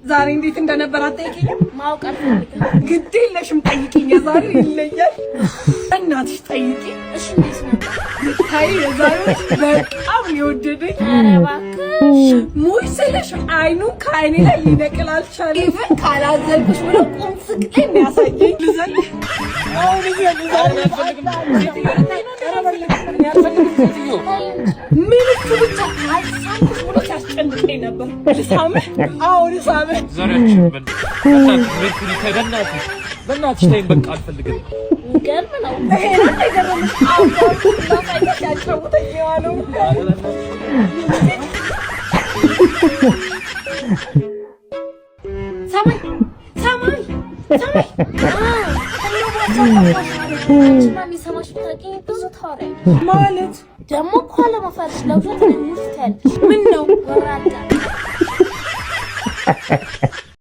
ዛሬ እንዴት እንደነበር አትጠይቂኝ? ማወቅ አልፈልግም። ግድ የለሽም ጠይቂኝ። ዛሬ ይለያል። እናትሽ ጠይቂ። እሺ እንዴት ነበር? ታይ የዛሬው በጣም የወደደኝ። ኧረ እባክሽ ሙይ ስለሽ አይኑ ከአይኔ ላይ ሊነቅል አልቻለም። ኢቭን ካላዘልኩሽ ብሎ ቁም ስቅሌን ያሳየኝ። ልዘል አሁን ምን ብቻ ካልሳምሽ ብሎ ሲያስጨንቀኝ ነበር። ልሳምህ? አዎ ልሳምህ። ዛሬያችን ሜርኩሪ ተገናችሁ በእናትሽ ተይኝ፣ በቃ አልፈልግም። ገርም ነው። ይሄን አይገርምሽ? አሁን ያጫውተኝ የዋለው ሰማይ ሰማይ ሰማይ የሚሰማሽ ብታውቂ ብዙ ታወሪያለሽ ማለት ደግሞ እኮ አለመፈርሽ ለውሸት ነው። ምን ነው ወራዳ